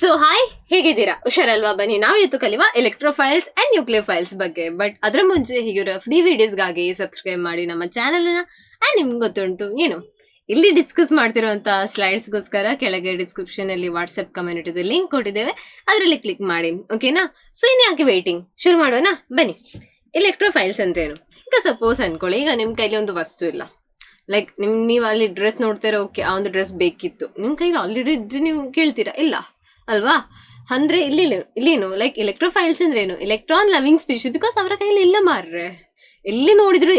So hi, ಹೇಗಿದ್ದೀರಾ? ಹುಷಾರಲ್ವಾ? ಬನ್ನಿ ನಾವು ಇವತ್ತು ಕಲಿಯುವ ಎಲೆಕ್ಟ್ರೋಫೈಲ್ಸ್ ಅಂಡ್ ನ್ಯೂಕ್ಲಿಯೋಫೈಲ್ಸ್ ಬಗ್ಗೆ. ಬಟ್ ಅದರ ಮುಂಚೆ ಹೀಗಿರೋ ಫ್ರೀ ವಿಡಿಯೋಸ್ಗಾಗಿ ಸಬ್ಸ್ಕ್ರೈಬ್ ಮಾಡಿ ನಮ್ಮ ಚಾನೆಲ್ ನ. ಅಂಡ್ ನಿಮ್ಗೆ ಗೊತ್ತುಂಟು ಏನು ಇಲ್ಲಿ ಡಿಸ್ಕಸ್ ಮಾಡ್ತಿರುವಂತ ಸ್ಲೈಡ್ಸ್ಗೋಸ್ಕರ ಕೆಳಗೆ ಡಿಸ್ಕ್ರಿಪ್ಷನ್ ಅಲ್ಲಿ ವಾಟ್ಸ್ಆಪ್ ಕಮ್ಯುನಿಟಿದು ಲಿಂಕ್ ಕೊಟ್ಟಿದ್ದೇವೆ, ಅದರಲ್ಲಿ ಕ್ಲಿಕ್ ಮಾಡಿ. ಓಕೆನಾ? ಸೊ ಇನ್ನು ಯಾಕೆ ವೇಟಿಂಗ್, ಶುರು ಮಾಡೋಣ ಬನ್ನಿ. ಎಲೆಕ್ಟ್ರೋಫೈಲ್ಸ್ ಅಂದ್ರೆ ಏನು? ಈಗ ಸಪೋಸ್ ಅನ್ಕೊಳ್ಳಿ, ಈಗ ನಿಮ್ ಕೈಲಿ ಒಂದು ವಸ್ತು ಇಲ್ಲ, ಲೈಕ್ ನೀವು ಅಲ್ಲಿ ಡ್ರೆಸ್ ನೋಡ್ತೀರಾ, ಓಕೆ ಆ ಒಂದು ಡ್ರೆಸ್ ಬೇಕಿತ್ತು, ನಿಮ್ ಕೈಲಿ ಆಲ್ರೆಡಿ ಇದ್ರೆ ನೀವು ಕೇಳ್ತೀರಾ ಇಲ್ಲ ಅಲ್ವಾ? ಅಂದ್ರೆ ಇಲ್ಲೇನು ಲೈಕ್ ಎಲೆಕ್ಟ್ರೋಫೈಲ್ಸ್ ಅಂದ್ರೆ ಏನು? Electron loving species. ಬಿಕಾಸ್ ಅವರ ಕೈಲಿ ಇಲ್ಲ ಮಾರ್ರೆ, ಎಲ್ಲಿ ನೋಡಿದ್ರು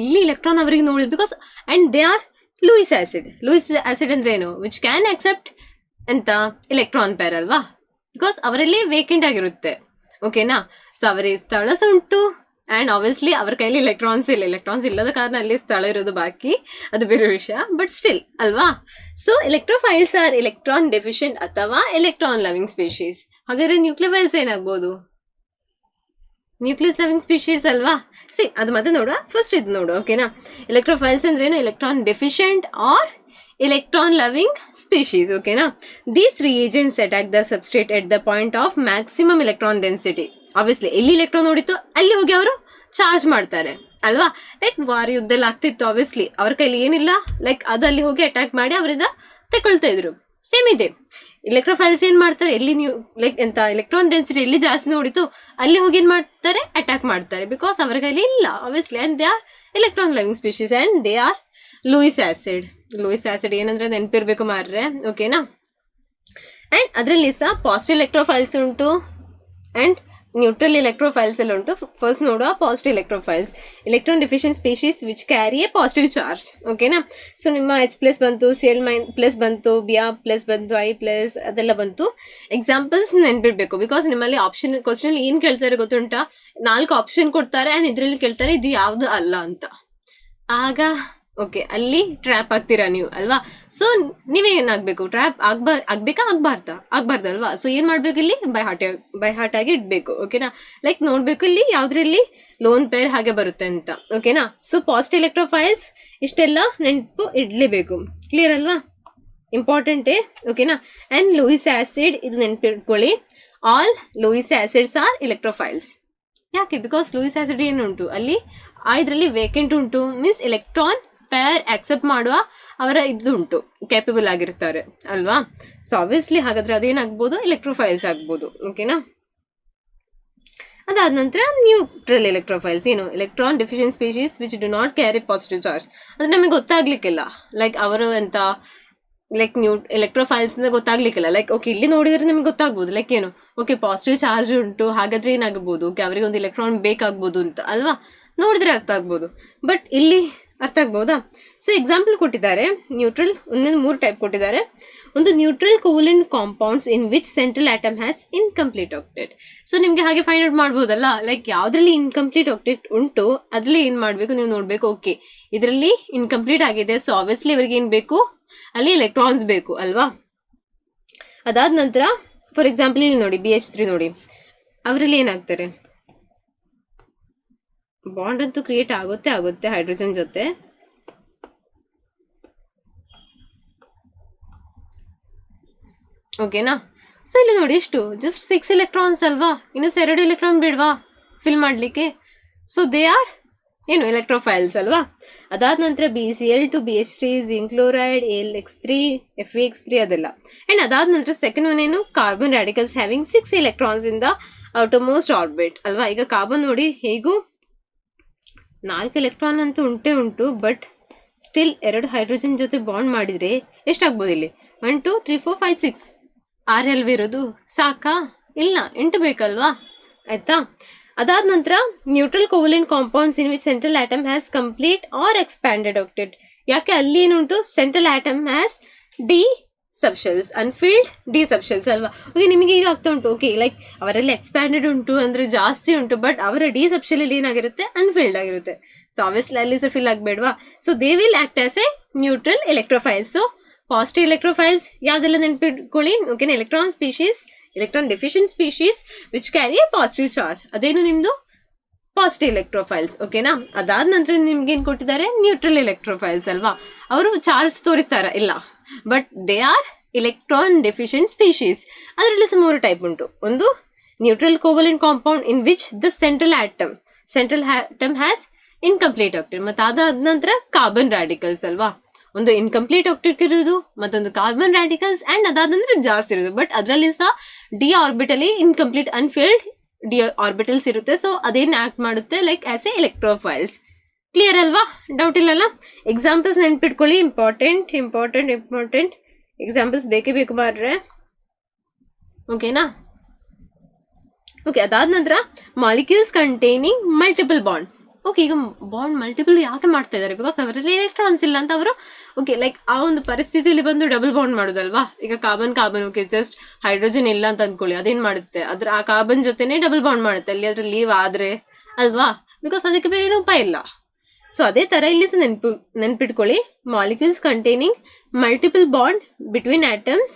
ಇಲ್ಲಿ ಎಲೆಕ್ಟ್ರಾನ್ ಅವರಿಗೆ ನೋಡಿದ್ರು. Because and they are Louis acid ಅಂದ್ರೆ ಏನು? ವಿಚ್ ಕ್ಯಾನ್ ಅಕ್ಸೆಪ್ಟ್ ಎಂತ ಎಲೆಕ್ಟ್ರಾನ್ ಪೇರ್ ಅಲ್ವಾ? ಬಿಕಾಸ್ ಅವರಲ್ಲಿ ವೇಕೆಂಟ್ ಆಗಿರುತ್ತೆ. ಓಕೆನಾ? ಸೊ ಅವರಿಗೆ ಸ್ಥಳ ಉಂಟು ಅಂಡ್ ಆಬ್ವಿಯಸ್ಲಿ ಅವ್ರ ಕೈಲಿ ಎಲೆಕ್ಟ್ರಾನ್ಸ್ ಇಲ್ಲದ ಕಾರಣ ಅಲ್ಲಿ ಸ್ಥಳ ಇರೋದು ಬಾಕಿ, ಅದು ಬೇರೆ ವಿಷಯ. ಬಟ್ ಸ್ಟಿಲ್ ಅಲ್ವಾ? So electrophiles are electron deficient ಅಥವಾ ಎಲೆಕ್ಟ್ರಾನ್ ಲವಿಂಗ್ ಸ್ಪೀಶೀಸ್. ಹಾಗಾದ್ರೆ ನ್ಯೂಕ್ಲಿಯೋಫೈಲ್ಸ್ ಏನಾಗ್ಬೋದು? ನ್ಯೂಕ್ಲಿಯಸ್ ಲವಿಂಗ್ ಸ್ಪೀಶೀಸ್ ಅಲ್ವಾ? ಅದು ಮತ್ತೆ ನೋಡುವ. ಫಸ್ಟ್ ಇದು ನೋಡು. ಓಕೆನಾ? ಎಲೆಕ್ಟ್ರೋಫೈಲ್ಸ್ ಅಂದ್ರೆ ಏನು? Electron deficient or electron loving species. ಓಕೆನಾ? These reagents attack the substrate at the point of maximum electron density. Obviously ಎಲ್ಲಿ ಎಲೆಕ್ಟ್ರಾನ್ ನೋಡಿತ್ತು ಅಲ್ಲಿ ಹೋಗಿ ಅವರು ಚಾರ್ಜ್ ಮಾಡ್ತಾರೆ ಅಲ್ವಾ? ಲೈಕ್ ವಾರ್ ಯುದ್ಧ ಆಗ್ತಿತ್ತು, ಆಬ್ವಿಯಸ್ಲಿ ಅವ್ರ ಕೈಲಿ ಏನಿಲ್ಲ, ಲೈಕ್ ಅದು ಅಲ್ಲಿ ಹೋಗಿ ಅಟ್ಯಾಕ್ ಮಾಡಿ ಅವರಿಂದ ತಗೊಳ್ತಾ ಇದ್ರು. ಸೇಮ್ ಇದೆ ಎಲೆಕ್ಟ್ರೋಫೈಲ್ಸ್. ಏನ್ ಮಾಡ್ತಾರೆ? ಎಲ್ಲಿ ನೀವು ಲೈಕ್ ಎಂತ ಎಲೆಕ್ಟ್ರಾನ್ ಡೆನ್ಸಿಟಿ ಎಲ್ಲಿ ಜಾಸ್ತಿ ನೋಡಿತು ಅಲ್ಲಿ ಹೋಗಿ ಏನ್ ಮಾಡ್ತಾರೆ? ಅಟ್ಯಾಕ್ ಮಾಡ್ತಾರೆ. ಬಿಕಾಸ್ ಅವ್ರ ಕೈಲಿ ಇಲ್ಲ obviously. And they are electron loving species and they are Louis acid ಏನಂದ್ರೆ ನೆನಪಿರ್ಬೇಕು ಮಾರ್ರೆ. ಓಕೆನಾ? ಅಂಡ್ ಅದರಲ್ಲಿ ಸಹ ಪಾಸಿಟಿವ್ ಎಲೆಕ್ಟ್ರೋಫೈಲ್ಸ್ ಉಂಟು ಅಂಡ್ ನ್ಯೂಟ್ರಲ್ ಎಲೆಕ್ಟ್ರೋಫೈಲ್ಸ್ ಎಲ್ಲ ಉಂಟು. ಫಸ್ಟ್ ನೋಡುವ positive electrophiles. Electron deficient species which carry a positive charge. ಓಕೆನಾ? ಸೊ ನಿಮ್ಮ H+ ಬಂತು, Cl- ಬಂತು, Br+ ಬಂತು, I+ ಅದೆಲ್ಲ ಬಂತು. ಎಕ್ಸಾಂಪಲ್ಸ್ ನೆನ್ಪಿಡ್ಬೇಕು. ಬಿಕಾಸ್ ನಿಮ್ಮಲ್ಲಿ ಆಪ್ಷನ್ ಕ್ವಶನ್ ಏನ್ ಕೇಳ್ತಾರೆ ಗೊತ್ತುಂಟಾ? 4 ಆಪ್ಷನ್ ಕೊಡ್ತಾರೆ ಅಂಡ್ ಇದ್ರಲ್ಲಿ ಕೇಳ್ತಾರೆ ಇದು ಯಾವ್ದು ಅಲ್ಲ ಅಂತ. ಆಗ ಓಕೆ, ಅಲ್ಲಿ ಟ್ರ್ಯಾಪ್ ಆಗ್ತೀರಾ ನೀವು ಅಲ್ವಾ? ಸೊ ನೀವೇ ಏನಾಗ್ಬೇಕು? ಟ್ರ್ಯಾಪ್ ಆಗ್ಬೇಕಾ ಆಗ್ಬಾರ್ದಲ್ವಾ? ಸೊ ಏನ್ ಮಾಡ್ಬೇಕು? ಇಲ್ಲಿ ಬೈ ಹಾರ್ಟ್ ಆಗಿ ಇಡ್ಬೇಕು. ಓಕೆನಾ? ಲೈಕ್ ನೋಡ್ಬೇಕು ಇಲ್ಲಿ ಯಾವ್ದ್ರಲ್ಲಿ ಲೋನ್ ಪೇರ್ ಹಾಗೆ ಬರುತ್ತೆ ಅಂತ. ಓಕೆನಾ? ಸೊ ಪಾಸಿಟಿವ್ ಎಲೆಕ್ಟ್ರೋಫೈಲ್ಸ್ ಇಷ್ಟೆಲ್ಲ ನೆನಪು ಇಡ್ಲೇಬೇಕು. ಕ್ಲಿಯರ್ ಅಲ್ವಾ? ಇಂಪಾರ್ಟೆಂಟೇ. ಓಕೆನಾ? ಅಂಡ್ ಲೂಯಿಸ್ ಆಸಿಡ್ ಇದು ನೆನಪಿಟ್ಕೊಳ್ಳಿ. All Lewis acids are electrophiles. ಯಾಕೆ? ಬಿಕಾಸ್ ಲೂಯಿಸ್ ಆಸಿಡ್ ಏನುಂಟು ಅಲ್ಲಿ ಇದ್ರಲ್ಲಿ ವೇಕೆಂಟ್ ಉಂಟು, ಮೀನ್ಸ್ ಎಲೆಕ್ಟ್ರಾನ್ ಪೇರ್ ಆಕ್ಸೆಪ್ಟ್ ಮಾಡುವ ಅವರ ಇದು ಉಂಟು, ಕ್ಯಾಪಬಲ್ ಆಗಿರ್ತಾರೆ ಅಲ್ವಾ? ಸೊ ಆಬ್ವಿಯಸ್ಲಿ ಹಾಗಾದ್ರೆ ಅದೇನಾಗ್ಬೋದು? ಎಲೆಕ್ಟ್ರೋಫೈಲ್ಸ್ ಆಗ್ಬೋದು. ಓಕೆನಾ? ಅದಾದ ನಂತರ ನ್ಯೂಟ್ರಲ್ ಎಲೆಕ್ಟ್ರೋಫೈಲ್ಸ್ ಏನು? Electron deficient species which do not carry positive charge. ಅದು ನಮಗೆ ಗೊತ್ತಾಗ್ಲಿಕ್ಕಿಲ್ಲ, ಲೈಕ್ ಅವರು ಎಂತ ಲೈಕ್ ಎಲೆಕ್ಟ್ರೋಫೈಲ್ಸ್ ಗೊತ್ತಾಗ್ಲಿಕ್ಕಿಲ್ಲ. ಲೈಕ್ ಓಕೆ ಇಲ್ಲಿ ನೋಡಿದ್ರೆ ನಿಮ್ಗೆ ಗೊತ್ತಾಗ್ಬೋದು, ಲೈಕ್ ಏನು ಓಕೆ ಪಾಸಿಟಿವ್ ಚಾರ್ಜ್ ಉಂಟು, ಹಾಗಾದ್ರೆ ಏನಾಗ್ಬೋದು? ಓಕೆ ಅವರಿಗೆ ಒಂದು ಎಲೆಕ್ಟ್ರಾನ್ ಬೇಕಾಗ್ಬೋದು ಅಂತ ಅಲ್ವಾ? ನೋಡಿದ್ರೆ ಅರ್ಥ ಆಗ್ಬೋದು. ಬಟ್ ಇಲ್ಲಿ ಅರ್ಥ ಆಗ್ಬೋದಾ? ಸೊ ಎಕ್ಸಾಂಪಲ್ ಕೊಟ್ಟಿದ್ದಾರೆ. ನ್ಯೂಟ್ರಲ್ ಒಂದೊಂದು 3 ಟೈಪ್ ಕೊಟ್ಟಿದ್ದಾರೆ. ಒಂದು neutral covalent compounds in which central atom has incomplete octet. So ನಿಮ್ಗೆ ಹಾಗೆ ಫೈಂಡ್ ಔಟ್ ಮಾಡ್ಬೋದಲ್ಲ, ಲೈಕ್ ಯಾವ್ದ್ರಲ್ಲಿ ಇನ್ಕಂಪ್ಲೀಟ್ ಆಕ್ಟೇಟ್ ಉಂಟು ಅದ್ರಲ್ಲಿ ಏನ್ ಮಾಡ್ಬೇಕು ನೀವು ನೋಡ್ಬೇಕು. ಓಕೆ ಇದರಲ್ಲಿ ಇನ್ಕಂಪ್ಲೀಟ್ ಆಗಿದೆ, ಸೊ ಆಬ್ವಿಯಸ್ಲಿ ಇವರಿಗೆ ಏನ್ ಬೇಕು? ಅಲ್ಲಿ ಎಲೆಕ್ಟ್ರಾನ್ಸ್ ಬೇಕು ಅಲ್ವಾ? ಅದಾದ ನಂತರ ಫಾರ್ ಎಕ್ಸಾಂಪಲ್ ಇಲ್ಲಿ ನೋಡಿ BH3 ನೋಡಿ, ಅವರಲ್ಲಿ ಏನಾಗ್ತಾರೆ? ಬಾಂಡ್ ಅಂತೂ ಕ್ರಿಯೇಟ್ ಆಗುತ್ತೆ ಹೈಡ್ರೋಜನ್ ಜೊತೆ. ಓಕೆನಾ? ಸೊ ಇಲ್ಲಿ ನೋಡಿ ಎಷ್ಟು ಜಸ್ಟ್ 6 ಎಲೆಕ್ಟ್ರಾನ್ಸ್ ಅಲ್ವಾ? ಇನ್ನು 2 ಎಲೆಕ್ಟ್ರಾನ್ ಬಿಡ್ವಾ ಫಿಲ್ ಮಾಡ್ಲಿಕ್ಕೆ? ಸೊ ದೇ ಆರ್ ಏನು? ಎಲೆಕ್ಟ್ರೋಫೈಲ್ಸ್ ಅಲ್ವಾ? ಅದಾದ ನಂತರ BCl2, BH3, zinc chloride, AlX3, FeX3 ಅದೆಲ್ಲ. ಅಂಡ್ ಅದಾದ ನಂತರ ಸೆಕೆಂಡ್ ಒನ್ ಏನು? Carbon radicals having 6 electrons in the outermost orbit ಅಲ್ವಾ? ಈಗ ಕಾರ್ಬನ್ ನೋಡಿ ಹೇಗೂ 4 ಎಲೆಕ್ಟ್ರಾನ್ ಅಂತೂ ಉಂಟು, ಬಟ್ ಸ್ಟಿಲ್ 2 ಹೈಡ್ರೋಜನ್ ಜೊತೆ ಬಾಂಡ್ ಮಾಡಿದ್ರೆ ಎಷ್ಟಾಗ್ಬೋದು ಇಲ್ಲಿ? 1 2 3 4 5 6 6 ಅಲ್ವಿರೋದು? ಸಾಕಾ? ಇಲ್ಲ, 8 ಬೇಕಲ್ವಾ? ಆಯ್ತಾ? ಅದಾದ ನಂತರ neutral covalent compounds in which central atom has complete or expanded octet. ಯಾಕೆ ಅಲ್ಲಿ ಏನುಂಟು? Central atom has d subshells, unfilled d subshells ಅಲ್ವಾ? ಓಕೆ ನಿಮಗೆ ಈಗ ಆಗ್ತಾ ಉಂಟು, ಓಕೆ ಲೈಕ್ ಅವರಲ್ಲಿ ಎಕ್ಸ್ಪ್ಯಾಂಡೆಡ್ ಉಂಟು ಅಂದ್ರೆ ಜಾಸ್ತಿ ಉಂಟು, ಬಟ್ ಅವರ ಡಿ ಸಬ್ಶೆಲ್ ಅಲ್ಲಿ ಏನಾಗಿರುತ್ತೆ? ಅನ್ಫಿಲ್ಡ್ ಆಗಿರುತ್ತೆ. ಸೊ ಆಬ್ವಿಯಸ್ಲಿ ಅಲ್ಲಿ ಸಹ ಫಿಲ್ ಆಗ್ಬೇಡ್ವಾ? So they will act as a neutral electrophiles. So positive electrophiles ಯಾವ್ದೆಲ್ಲ ನೆನಪಿಟ್ಕೊಳ್ಳಿ. ಓಕೆನಾ? Electron species, electron deficient species which carry a positive charge, ಅದೇನು ನಿಮ್ದು ಪಾಸಿಟಿವ್ ಎಲೆಕ್ಟ್ರೋಫೈಲ್ಸ್. ಓಕೆನಾ? ಅದಾದ ನಂತರ ನಿಮ್ಗೆ ಏನ್ ಕೊಟ್ಟಿದ್ದಾರೆ? ನ್ಯೂಟ್ರಲ್ ಎಲೆಕ್ಟ್ರೋಫೈಲ್ಸ್ ಅಲ್ವಾ? ಅವರು ಚಾರ್ಜ್ ತೋರಿಸ್ತಾರ ಇಲ್ಲ, but they are electron deficient species. ಅದರಲ್ಲಿ ಸಹ 3 ಟೈಪ್ ಉಂಟು. ಒಂದು neutral covalent compound in which the central atom has incomplete octet. ಮತ್ತೆ ಅದಾದ ನಂತರ ಕಾರ್ಬನ್ ರಾಡಿಕಲ್ಸ್ ಅಲ್ವಾ, ಒಂದು ಇನ್ಕಂಪ್ಲೀಟ್ ಆಕ್ಟೇಟ್ ಇರೋದು, ಮತ್ತೊಂದು ಕಾರ್ಬನ್ ರಾಡಿಕಲ್ಸ್ ಅಂಡ್ ಅದಾದ ನಂತರ ಜಾಸ್ತಿ ಇರೋದು. ಬಟ್ ಅದರಲ್ಲಿ ಸಹ ಡಿ ಆರ್ಬಿಟಲಿ ಇನ್ಕಂಪ್ಲೀಟ್ ಅನ್ಫಿಲ್ಡ್ ಡಿ ಆರ್ಬಿಟಲ್ಸ್ ಇರುತ್ತೆ. ಸೊ ಅದೇನು ಆಕ್ಟ್ ಮಾಡುತ್ತೆ like as a electrophiles. Clear ಅಲ್ವಾ, ಡೌಟ್ ಇಲ್ಲಲ್ಲ. ಎಕ್ಸಾಂಪಲ್ಸ್ ನೆನ್ಪಿಟ್ಕೊಳ್ಳಿ, ಇಂಪಾರ್ಟೆಂಟ್ ಎಕ್ಸಾಂಪಲ್ಸ್ ಬೇಕೇ ಬೇಕು ಮಾರ್ರೆ, ಓಕೆನಾ. ಓಕೆ, ಅದಾದ ನಂತರ molecules containing multiple bond. Okay, ಈಗ ಬಾಂಡ್ ಮಲ್ಟಿಪಲ್ ಯಾಕೆ ಮಾಡ್ತಾ ಇದ್ದಾರೆ? ಬಿಕಾಸ್ ಅವರಲ್ಲಿ ಎಲೆಕ್ಟ್ರಾನ್ಸ್ ಇಲ್ಲ ಅಂತ ಅವರು ಓಕೆ ಲೈಕ್ ಆ ಒಂದು ಪರಿಸ್ಥಿತಿಯಲ್ಲಿ ಬಂದು ಡಬಲ್ ಬಾಂಡ್ ಮಾಡೋದಲ್ವಾ. ಈಗ ಕಾರ್ಬನ್ ಓಕೆ ಜಸ್ಟ್ ಹೈಡ್ರೋಜನ್ ಇಲ್ಲ ಅಂತ ಅಂದ್ಕೊಳ್ಳಿ, ಅದೇನು ಮಾಡುತ್ತೆ, ಆ ಕಾರ್ಬನ್ ಜೊತೆನೇ ಡಬಲ್ ಬಾಂಡ್ ಮಾಡುತ್ತೆ ಅಲ್ಲಿ ಅದ್ರ ಲೀವ್ ಆದರೆ ಅಲ್ವಾ, ಬಿಕಾಸ್ ಅದಕ್ಕೆ ಬೇರೆ ಏನು ಉಪಾಯ ಇಲ್ಲ. ಸೊ ಅದೇ ಥರ ಇಲ್ಲಿ ಸಹ ನೆನ್ಪಿಟ್ಕೊಳ್ಳಿ, molecules containing multiple bond between atoms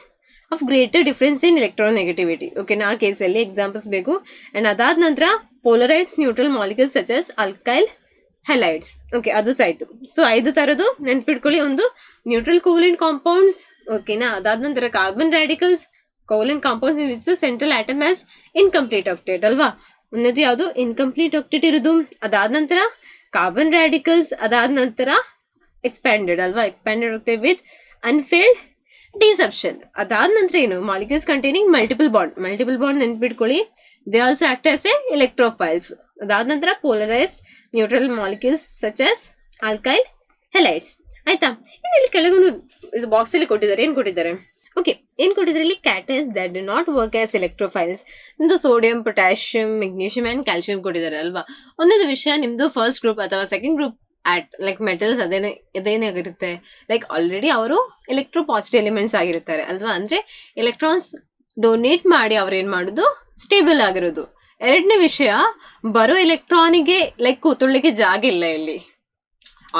of greater difference in electronegativity. ಓಕೆನಾ, ಆ ಕೇಸಲ್ಲಿ ಎಕ್ಸಾಂಪಲ್ಸ್ ಬೇಕು. ಆ್ಯಂಡ್ ಅದಾದ ನಂತರ polarise neutral molecules such as alkyl halides. Okay, ಅದು ಸಹ ಆಯಿತು. ಸೊ 5 ಥರದ್ದು ನೆನ್ಪಿಟ್ಕೊಳ್ಳಿ. ಒಂದು ನ್ಯೂಟ್ರಲ್ ಕೋವಲೆಂಟ್ ಕಾಂಪೌಂಡ್ಸ್, ಓಕೆನಾ. ಅದಾದ ನಂತರ carbon radicals, covalent compounds in which the central atom has incomplete octet ಅಲ್ವಾ. ಒಂದನೇದು ಯಾವುದು ಇನ್ಕಂಪ್ಲೀಟ್ ಆಕ್ಟೇಟ್ ಇರೋದು. ಅದಾದ ನಂತರ ಕಾರ್ಬನ್ ರಾಡಿಕಲ್ಸ್, ಅದಾದ ನಂತರ ಎಕ್ಸ್ಪ್ಯಾಂಡೆಡ್ ಅಲ್ವಾ, expanded octet with unfilled deception. ಅದಾದ ನಂತರ ಏನು ಮಾಲಿಕ್ಯೂಲ್ಸ್ ಕಂಟೈನಿಂಗ್ ಮಲ್ಟಿಪಲ್ ಬಾಂಡ್ ನೆನ್ಪಿಟ್ಕೊಳ್ಳಿ. They also act as a electrophiles. ಅದಾದ ನಂತರ polarised neutral molecules such as alkyl halides. ಆಯ್ತಾ, ಇಲ್ಲಿ ಕೆಳಗೊಂದು ಇದು ಬಾಕ್ಸಲ್ಲಿ ಕೊಟ್ಟಿದ್ದಾರೆ. ಏನು ಕೊಟ್ಟಿದ್ದಾರೆ? ಓಕೆ, ಏನು ಕೊಟ್ಟಿದ್ದಾರೆ ಇಲ್ಲಿ? Cations that do not work as electrophiles. ನಿಮ್ಮದು sodium, potassium, magnesium and calcium ಕೊಟ್ಟಿದ್ದಾರೆ ಅಲ್ವಾ. ಒಂದೊಂದು ವಿಷಯ ನಿಮ್ಮದು ಫಸ್ಟ್ ಗ್ರೂಪ್ ಅಥವಾ ಸೆಕೆಂಡ್ ಗ್ರೂಪ್ ಲೈಕ್ ಮೆಟಲ್ಸ್ ಅದೇನಾಗಿರುತ್ತೆ ಲೈಕ್ ಆಲ್ರೆಡಿ ಅವರು ಎಲೆಕ್ಟ್ರೋ ಪಾಸಿಟಿವ್ ಎಲಿಮೆಂಟ್ಸ್ ಆಗಿರ್ತಾರೆ ಅಲ್ವಾ. ಅಂದರೆ ಎಲೆಕ್ಟ್ರಾನ್ಸ್ ಡೊನೇಟ್ ಮಾಡಿ ಅವ್ರೇನು ಮಾಡೋದು, ಸ್ಟೇಬಲ್ ಆಗಿರೋದು. ಎರಡನೇ ವಿಷಯ, ಬರೋ ಎಲೆಕ್ಟ್ರಾನಿಗೆ ಲೈಕ್ ಕೂತ್ಕೊಳ್ಳಿಕ್ಕೆ ಜಾಗ ಇಲ್ಲ ಇಲ್ಲಿ.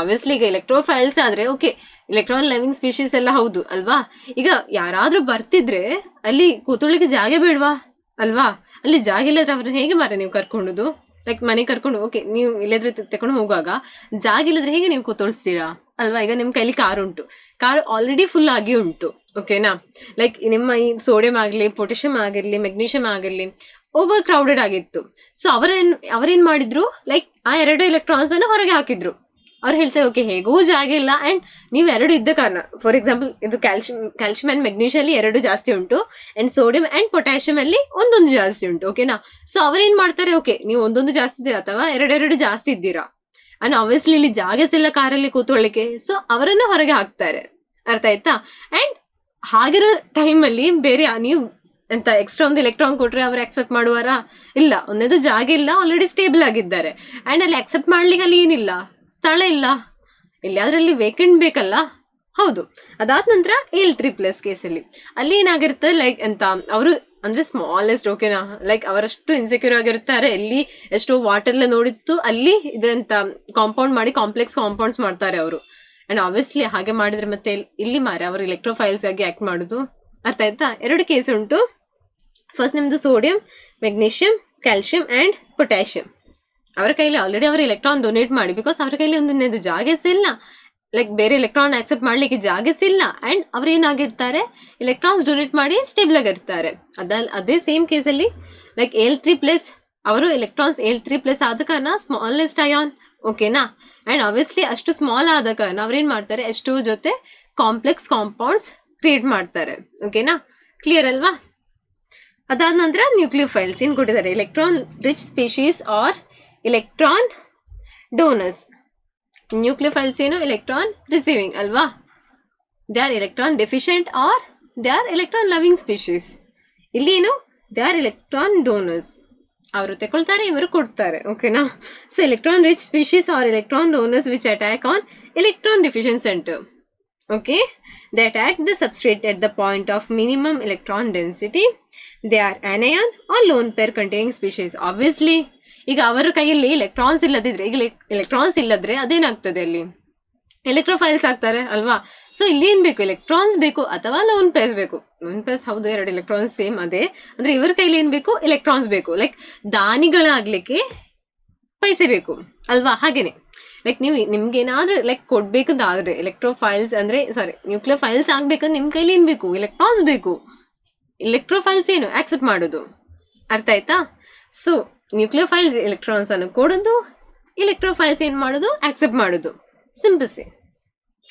ಆಬ್ವಿಯಸ್ಲಿ ಈಗ ಎಲೆಕ್ಟ್ರೋಫೈಲ್ಸ್ ಆದರೆ ಓಕೆ ಎಲೆಕ್ಟ್ರಾನ್ ಲವಿಂಗ್ ಸ್ಪೀಶೀಸ್ ಎಲ್ಲ ಹೌದು ಅಲ್ವಾ. ಈಗ ಯಾರಾದರೂ ಬರ್ತಿದ್ರೆ ಅಲ್ಲಿ ಕೂತ್ಕೊಳ್ಳಿಕ್ಕೆ ಜಾಗ ಬೇಡವಾ ಅಲ್ವಾ. ಅಲ್ಲಿ ಜಾಗ ಇಲ್ಲದ್ರೆ ಅವ್ರನ್ನ ಹೇಗೆ ಮಾರ ನೀವು ಕರ್ಕೊಂಡೋದು, ಲೈಕ್ ಮನೆಗೆ ಕರ್ಕೊಂಡು ಓಕೆ ನೀವು ಇಲ್ಲದ್ರೆ ತಗೊಂಡು ಹೋಗುವಾಗ ಜಾಗ ಇಲ್ಲದ್ರೆ ಹೇಗೆ ನೀವು ಕೂತ್ಕೊಳ್ಸ್ತೀರಾ ಅಲ್ವಾ. ಈಗ ನಿಮ್ಮ ಕೈಲಿ ಕಾರ್ ಉಂಟು, ಕಾರ್ ಆಲ್ರೆಡಿ ಫುಲ್ ಆಗಿ ಉಂಟು, ಓಕೆನಾ. ಲೈಕ್ ನಿಮ್ಮ ಈ ಸೋಡಿಯಂ ಆಗಲಿ, ಪೊಟ್ಯಾಷಿಯಂ ಆಗಿರಲಿ, ಮೆಗ್ನೀಷಿಯಂ ಆಗಿರಲಿ ಓವರ್ ಕ್ರೌಡೆಡ್ ಆಗಿತ್ತು. ಸೊ ಅವರೇನು ಮಾಡಿದ್ರು ಲೈಕ್ ಆ 2 ಎಲೆಕ್ಟ್ರಾನ್ಸನ್ನು ಹೊರಗೆ ಹಾಕಿದ್ರು. ಅವ್ರು ಹೇಳ್ತಾರೆ ಓಕೆ ಹೇಗೂ ಜಾಗ ಇಲ್ಲ ಆ್ಯಂಡ್ ನೀವು 2 ಇದ್ದ ಕಾರಣ, ಫಾರ್ ಎಕ್ಸಾಂಪಲ್ ಇದು ಕ್ಯಾಲ್ಶಿಯಂ ಆ್ಯಂಡ್ ಮೆಗ್ನೀಷಿಯಲ್ಲಿ 2 ಜಾಸ್ತಿ ಉಂಟು ಆ್ಯಂಡ್ ಸೋಡಿಯಂ ಆ್ಯಂಡ್ ಪೊಟ್ಯಾಷಿಯಂ ಅಲ್ಲಿ ಒಂದೊಂದು ಜಾಸ್ತಿ ಉಂಟು, ಓಕೆನಾ. ಸೊ ಅವ್ರೇನು ಮಾಡ್ತಾರೆ, ಓಕೆ ನೀವು ಒಂದೊಂದು ಜಾಸ್ತಿ ಇದ್ದೀರಾ ಅಥವಾ 2 ಜಾಸ್ತಿ ಇದ್ದೀರಾ ಆ್ಯಂಡ್ ಆಬ್ವಿಯಸ್ಲಿ ಇಲ್ಲಿ ಜಾಗ ಸಿಲ್ಲ ಕಾರಲ್ಲಿ ಕೂತ್ಕೊಳ್ಳಿಕ್ಕೆ. ಸೊ ಅವರನ್ನು ಹೊರಗೆ ಹಾಕ್ತಾರೆ, ಅರ್ಥ ಆಯ್ತಾ. ಆ್ಯಂಡ್ ಹಾಗಿರೋ ಟೈಮಲ್ಲಿ ಬೇರೆ ನೀವು ಎಂತ ಎಕ್ಸ್ಟ್ರಾ ಒಂದು ಎಲೆಕ್ಟ್ರಾನ್ ಕೊಟ್ಟರೆ ಅವರು ಅಕ್ಸೆಪ್ಟ್ ಮಾಡುವಾರಾ? ಇಲ್ಲ. ಒಂದೇದು ಜಾಗ ಇಲ್ಲ, ಆಲ್ರೆಡಿ ಸ್ಟೇಬಲ್ ಆಗಿದ್ದಾರೆ ಆ್ಯಂಡ್ ಅಲ್ಲಿ ಅಕ್ಸೆಪ್ಟ್ ಮಾಡ್ಲಿಕ್ಕೆ ಅಲ್ಲಿ ಏನಿಲ್ಲ, ಸ್ಥಳ ಇಲ್ಲ. ಇಲ್ಲಿ ಅದರಲ್ಲಿ ವೇಕೆಂಟ್ ಬೇಕಲ್ಲ, ಹೌದು. ಅದಾದ ನಂತರ Al3+ ಕೇಸಲ್ಲಿ ಅಲ್ಲಿ ಏನಾಗಿರುತ್ತೆ ಲೈಕ್ ಎಂತ ಅವರು ಅಂದರೆ ಸ್ಮಾಲೆಸ್ಟ್, ಓಕೆನಾ. ಲೈಕ್ ಅವರಷ್ಟು ಇನ್ಸೆಕ್ಯೂರ್ ಆಗಿರ್ತಾರೆ. ಎಲ್ಲಿ ಎಷ್ಟೋ ವಾಟರ್ಲ್ಲ ನೋಡಿತ್ತು ಅಲ್ಲಿ ಇದೆಂತ ಕಾಂಪೌಂಡ್ ಮಾಡಿ ಕಾಂಪ್ಲೆಕ್ಸ್ ಕಾಂಪೌಂಡ್ಸ್ ಮಾಡ್ತಾರೆ ಅವರು. ಆ್ಯಂಡ್ ಆಬ್ವಿಯಸ್ಲಿ ಹಾಗೆ ಮಾಡಿದರೆ ಮತ್ತೆ ಇಲ್ಲಿ ಮಾರೆ ಅವರು ಎಲೆಕ್ಟ್ರೋಫೈಲ್ಸ್ ಆಗಿ ಆ್ಯಕ್ಟ್ ಮಾಡೋದು, ಅರ್ಥ ಆಯ್ತಾ. 2 ಕೇಸ್ ಉಂಟು. ಫಸ್ಟ್ ನಿಮ್ಮದು sodium, magnesium, calcium and potassium. ಅವರ ಕೈಲಿ ಆಲ್ರೆಡಿ ಅವರು ಎಲೆಕ್ಟ್ರಾನ್ ಡೊನೇಟ್ ಮಾಡಿ, ಬಿಕಾಸ್ ಅವರ ಕೈಲಿ ಒಂದೊಂದು ಜಾಗ ಇಲ್ಲ, ಲೈಕ್ ಬೇರೆ ಎಲೆಕ್ಟ್ರಾನ್ ಆಕ್ಸೆಪ್ಟ್ ಮಾಡಲಿಕ್ಕೆ ಜಾಗ ಇಲ್ಲ ಆ್ಯಂಡ್ ಅವ್ರು ಏನಾಗಿರ್ತಾರೆ ಎಲೆಕ್ಟ್ರಾನ್ಸ್ ಡೊನೇಟ್ ಮಾಡಿ ಸ್ಟೇಬಲ್ ಆಗಿರ್ತಾರೆ. ಅದೇ ಸೇಮ್ ಕೇಸಲ್ಲಿ ಲೈಕ್ Al3+ ಅವರು ಎಲೆಕ್ಟ್ರಾನ್ಸ್ Al3+ ಆದ ಕಾರಣ ಸ್ಮಾಲೆಸ್ಟ್ ಅಯಾನ್, ಓಕೆನಾ. ಆ್ಯಂಡ್ ಆಬ್ವಿಯಸ್ಲಿ ಅಷ್ಟು ಸ್ಮಾಲ್ ಆದ ಕಾರಣ ಅವ್ರೇನು ಮಾಡ್ತಾರೆ ಎಷ್ಟೋ ಜೊತೆ ಕಾಂಪ್ಲೆಕ್ಸ್ ಕಾಂಪೌಂಡ್ಸ್ ಕ್ರಿಯೇಟ್ ಮಾಡ್ತಾರೆ, ಓಕೆನಾ. ಕ್ಲಿಯರ್ ಅಲ್ವಾ. ಅದಾದ ನಂತರ ನ್ಯೂಕ್ಲಿಯೋಫೈಲ್ಸ್ ಏನು ಕೊಟ್ಟಿದ್ದಾರೆ, electron rich species are electron donors. Nucleophiles ಏನು, ಎಲೆಕ್ಟ್ರಾನ್ ರಿಸೀವಿಂಗ್ ಅಲ್ವಾ. They are electron deficient or they are electron loving species. ಇಲ್ಲಿ ಏನು, ದೇ ಆರ್ ಎಲೆಕ್ಟ್ರಾನ್ ಡೋನರ್ಸ್, ಅವರು ತಗೊಳ್ತಾರೆ ಇವರು ಕೊಡ್ತಾರೆ, ಓಕೆನಾ. So electron rich species are electron donors which attack on electron deficient centre. Okay, they attack the substrate at the point of minimum electron density. They are anion or lone pair containing species. Obviously, ಈಗ ಅವರ ಕೈಯಲ್ಲಿ electrons ಇಲ್ಲದಿದ್ರೆ, ಈಗ electrons ಇಲ್ಲದ್ರೆ ಅದೇನಾಗ್ತದೆ ಅಲ್ಲಿ electrophiles ಆಗ್ತಾರೆ ಅಲ್ವಾ. So ಇಲ್ಲಿ ಏನು ಬೇಕು, ಎಲೆಕ್ಟ್ರಾನ್ಸ್ ಬೇಕು ಅಥವಾ ಲೋನ್ ಪೇರ್ಸ್ ಬೇಕು. ಲೋನ್ ಪೇರ್ಸ್ ಹೌದು 2 ಎಲೆಕ್ಟ್ರಾನ್ಸ್ ಸೇಮ್ ಅದೇ, ಅಂದರೆ ಇವರ ಕೈಲಿ ಏನು ಬೇಕು, ಎಲೆಕ್ಟ್ರಾನ್ಸ್ ಬೇಕು. ಲೈಕ್ ದಾನಿಗಳಾಗಲಿಕ್ಕೆ ಪೈಸೆ ಬೇಕು ಅಲ್ವಾ. ಹಾಗೇನೆ ಲೈಕ್ ನೀವು ನಿಮ್ಗೇನಾದ್ರೂ ಲೈಕ್ ಕೊಡ್ಬೇಕಂತಾದ್ರೆ ಎಲೆಕ್ಟ್ರೋಫೈಲ್ಸ್ ಅಂದರೆ ನ್ಯೂಕ್ಲಿಯೋಫೈಲ್ಸ್ ಆಗ್ಬೇಕಂದ್ರೆ ನಿಮ್ಮ ಕೈಲಿ ಏನು ಬೇಕು, ಎಲೆಕ್ಟ್ರಾನ್ಸ್ ಬೇಕು. ಎಲೆಕ್ಟ್ರೋಫೈಲ್ಸ್ ಏನು ಆಕ್ಸೆಪ್ಟ್ ಮಾಡೋದು, ಅರ್ಥ ಆಯ್ತಾ? ಸೊ ನ್ಯೂಕ್ಲಿಯೋಫೈಲ್ಸ್ ಎಲೆಕ್ಟ್ರಾನ್ಸ್ ಅನ್ನು ಕೊಡೋದು, ಎಲೆಕ್ಟ್ರೋಫೈಲ್ಸ್ ಏನು ಮಾಡೋದು, ಆಕ್ಸೆಪ್ಟ್ ಮಾಡೋದು. ಸಿಂಪಲ್ ಸೇ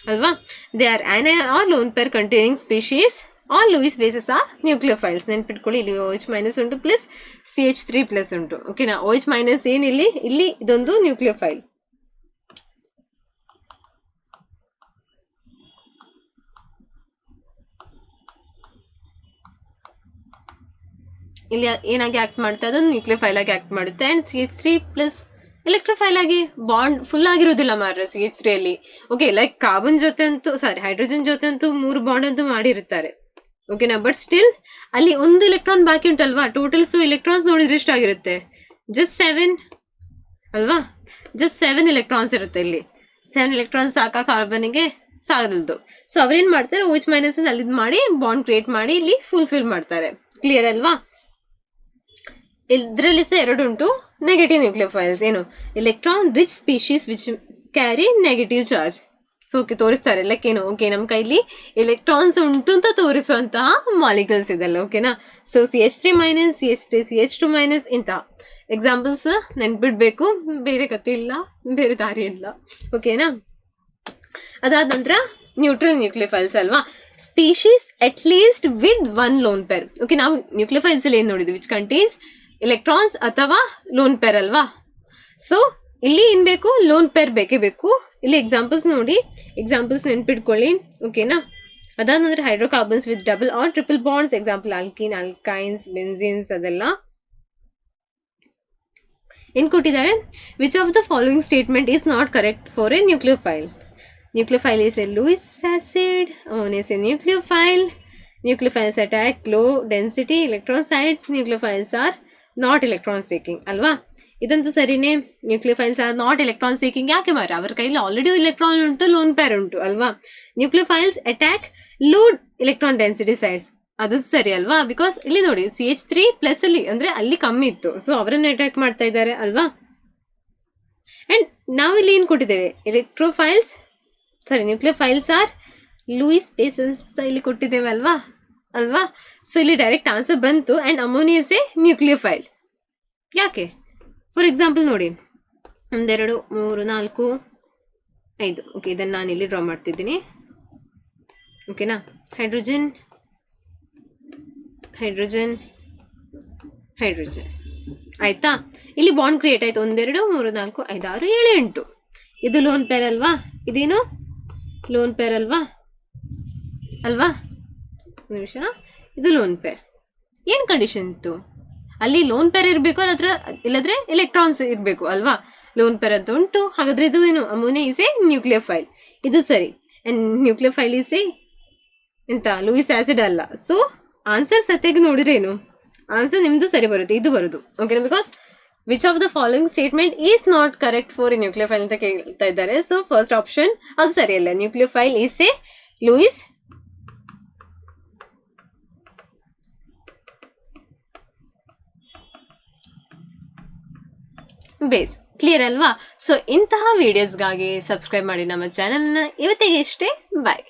ಅಲ್ವಾ? They are an or lone pair containing species all Lewis bases are nucleophiles. ನೆನ್ಪಿಟ್ಕೊಳ್ಳಿ, ಇಲ್ಲಿ OH- ಉಂಟು ಪ್ಲಸ್ CH3+ ಉಂಟು. ಓಕೆನಾ? OH- ಏನಿಲ್ಲಿ, ಇಲ್ಲಿ ಇದೊಂದು ನ್ಯೂಕ್ಲಿಯೋಫೈಲ್. ಇಲ್ಲಿ ಏನಾಗಿ ಆಕ್ಟ್ ಮಾಡ್ತಾ ಅದೊಂದು ನ್ಯೂಕ್ಲಿಯೋಫೈಲ್ ಆಗಿ ಆಕ್ಟ್ ಮಾಡುತ್ತೆ. ಆ್ಯಂಡ್ CH3+ ಎಲೆಕ್ಟ್ರೋಫೈಲ್ ಆಗಿ ಬಾಂಡ್ ಫುಲ್ ಆಗಿರೋದಿಲ್ಲ ಮಾರ್ರೆ CH3 ಅಲ್ಲಿ. ಓಕೆ, ಲೈಕ್ ಕಾರ್ಬನ್ ಜೊತೆ ಅಂತೂ ಹೈಡ್ರೋಜನ್ ಜೊತೆ ಅಂತೂ 3 ಬಾಂಡ್ ಅಂತೂ ಮಾಡಿರುತ್ತಾರೆ. ಓಕೆನಾ? ಬಟ್ ಸ್ಟಿಲ್ ಅಲ್ಲಿ ಒಂದು ಎಲೆಕ್ಟ್ರಾನ್ ಬಾಕಿ ಉಂಟಲ್ವಾ? ಟೋಟಲ್ ಎಲೆಕ್ಟ್ರಾನ್ಸ್ ನೋಡಿದ್ರೆ ಎಷ್ಟಾಗಿರುತ್ತೆ? ಜಸ್ಟ್ 7 ಅಲ್ವಾ? ಜಸ್ಟ್ 7 ಎಲೆಕ್ಟ್ರಾನ್ಸ್ ಇರುತ್ತೆ ಇಲ್ಲಿ. 7 ಎಲೆಕ್ಟ್ರಾನ್ಸ್ ಸಾಕಾ ಕಾರ್ಬನ್ಗೆ? ಸಾಗಲ್ದು. ಸೊ ಅವ್ರೇನು ಮಾಡ್ತಾರೆ, OH- ಅಲ್ಲಿ ಮಾಡಿ ಬಾಂಡ್ ಕ್ರಿಯೇಟ್ ಮಾಡಿ ಇಲ್ಲಿ ಫುಲ್ಫಿಲ್ ಮಾಡ್ತಾರೆ. ಕ್ಲಿಯರ್ ಅಲ್ವಾ? ಇದರಲ್ಲಿ ಸಹ 2 ಉಂಟು ನೆಗೆಟಿವ್ ನ್ಯೂಕ್ಲಿಯೋಫೈಲ್ಸ್. ಏನು? Electron rich species which carry negative charge. So okay, ತೋರಿಸ್ತಾರೆ ಲೈಕ್ ಏನು, ಓಕೆ ನಮ್ಮ ಕೈಲಿ ಎಲೆಕ್ಟ್ರಾನ್ಸ್ ಉಂಟು ಅಂತ ತೋರಿಸುವಂತಹ ಮಾಲಿಕಲ್ಸ್ ಇದೆಲ್ಲ. ಓಕೆನಾ? ಸೊ CH3-, CH3, CH2- ಇಂತಹ ಎಕ್ಸಾಂಪಲ್ಸ್ ನೆನ್ಪಿಡ್ಬೇಕು. ಬೇರೆ ಕತೆ ಇಲ್ಲ, ಬೇರೆ ದಾರಿ ಇಲ್ಲ. ಓಕೆನಾ? ಅದಾದ ನಂತರ ನ್ಯೂಟ್ರಲ್ ನ್ಯೂಕ್ಲಿಯೋಫೈಲ್ಸ್ ಅಲ್ವಾ? Species at least with 1 lone pair. Okay, ನಾವು ನ್ಯೂಕ್ಲಿಯೋಫೈಲ್ಸ್ ಅಲ್ಲಿ ಏನು ನೋಡಿದ್ವಿ, ವಿಚ್ ಕಂಟೈನ್ಸ್ ಎಲೆಕ್ಟ್ರಾನ್ಸ್ ಅಥವಾ ಲೋನ್ ಪೇರ್ ಅಲ್ವಾ? ಸೊ ಇಲ್ಲಿ ಏನು ಬೇಕು, ಲೋನ್ ಪೇರ್ ಬೇಕೇ ಬೇಕು. ಇಲ್ಲಿ ಎಕ್ಸಾಂಪಲ್ಸ್ ನೋಡಿ, ಎಕ್ಸಾಂಪಲ್ಸ್ ನೆನ್ಪಿಟ್ಕೊಳ್ಳಿ. ಓಕೆನಾ? ಅದಾದ ನಂತರ hydrocarbons with double or triple bonds, example alkene, alkynes, benzenes ಅದೆಲ್ಲ ಏನು ಕೊಟ್ಟಿದ್ದಾರೆ. Which of the following statement is not correct for a nucleophile? Nucleophile is a Lewis acid. Ammonia is a nucleophile. Nucleophiles attack low density electrocytes. Nucleophiles are not electron seeking. ಅಲ್ವಾ? ಇದಂತೂ ಸರಿನೇ. Nucleophiles are not electron seeking. ಯಾಕೆ ಮಾರ? ಅವ್ರ ಕೈಲಿ already electron ಉಂಟು, lone pair ಉಂಟು ಅಲ್ವಾ? Nucleophiles attack low electron density sites. ಅದು ಸರಿ ಅಲ್ವಾ? ಬಿಕಾಸ್ ಇಲ್ಲಿ ನೋಡಿ CH3+ ಅಲ್ಲಿ ಅಂದರೆ ಅಲ್ಲಿ ಕಮ್ಮಿ ಇತ್ತು, ಸೊ ಅವರನ್ನು ಅಟ್ಯಾಕ್ ಮಾಡ್ತಾ ಇದ್ದಾರೆ ಅಲ್ವಾ? ಆ್ಯಂಡ್ ನಾವಿಲ್ಲಿ ಏನು ಕೊಟ್ಟಿದ್ದೇವೆ, ನ್ಯೂಕ್ಲಿಯೋಫೈಲ್ಸ್ ಆರ್ ಲೂಯಿಸ್ ಬೇಸಸ್ ಇಲ್ಲಿ ಕೊಟ್ಟಿದ್ದೇವೆ ಅಲ್ವಾ? ಸೊ ಇಲ್ಲಿ ಡೈರೆಕ್ಟ್ ಆನ್ಸರ್ ಬಂತು. And ammonia is A nucleophile. ಯಾಕೆ? ಫಾರ್ ಎಕ್ಸಾಂಪಲ್ ನೋಡಿ, 1 2 3 4 5. ಓಕೆ, ಇದನ್ನು ನಾನು ಇಲ್ಲಿ ಡ್ರಾ ಮಾಡ್ತಿದ್ದೀನಿ. ಓಕೆನಾ? ಹೈಡ್ರೋಜನ್ ಹೈಡ್ರೋಜನ್ ಹೈಡ್ರೋಜನ್ ಆಯ್ತಾ? ಇಲ್ಲಿ ಬಾಂಡ್ ಕ್ರಿಯೇಟ್ ಆಯ್ತು. 1 2 3 4 5 6 7 8. ಇದು ಲೋನ್ ಪೇರ್ ಅಲ್ವಾ? ಇದೇನು ಲೋನ್ ಪೇರ್ ಅಲ್ವಾ? ಒಂದು ನಿಮಿಷ, ಇದು ಲೋನ್ ಪೇರ್. ಏನು ಕಂಡೀಷನ್ ಇತ್ತು ಅಲ್ಲಿ? ಲೋನ್ ಪೇರ್ ಇರಬೇಕು, ಇಲ್ಲದ್ರೆ ಎಲೆಕ್ಟ್ರಾನ್ಸ್ ಇರಬೇಕು ಅಲ್ವಾ? ಲೋನ್ ಪೇರ್ ಅಂತ ಉಂಟು. ಹಾಗಾದ್ರೆ ಇದು ಏನು, ಅಮೋನಿಯಾ ಇಸ್ ಎ ನ್ಯೂಕ್ಲಿಯೋಫೈಲ್. ಇದು ಸರಿ. ಆ್ಯಂಡ್ ನ್ಯೂಕ್ಲಿಯೋಫೈಲ್ ಇಸ್ ಎ ಎಂತ, ಲೂಯಿಸ್ ಆಸಿಡ್ ಅಲ್ಲ. ಸೊ ಆನ್ಸರ್ ಸತ್ಯಾಗಿ ನೋಡಿರೇನು, ಆನ್ಸರ್ ನಿಮ್ಮದು ಸರಿ ಬರುತ್ತೆ, ಇದು ಬರೋದು. ಓಕೆನಾ? Because which of the following statement is not correct for a nucleophile ಅಂತ ಕೇಳ್ತಾ ಇದ್ದಾರೆ. ಸೊ ಫಸ್ಟ್ ಆಪ್ಷನ್ ಅದು ಸರಿಯಲ್ಲ. Nucleophile is A Louis base. Clear ಅಲ್ವಾ? ಸೊ ಇಂತಹ ವಿಡಿಯೋಸ್ಗಾಗಿ ಸಬ್ಸ್ಕ್ರೈಬ್ ಮಾಡಿ ನಮ್ಮ ಚಾನಲ್ನ. ಇವತ್ತಿಗೆ ಇಷ್ಟೇ, ಬಾಯ್.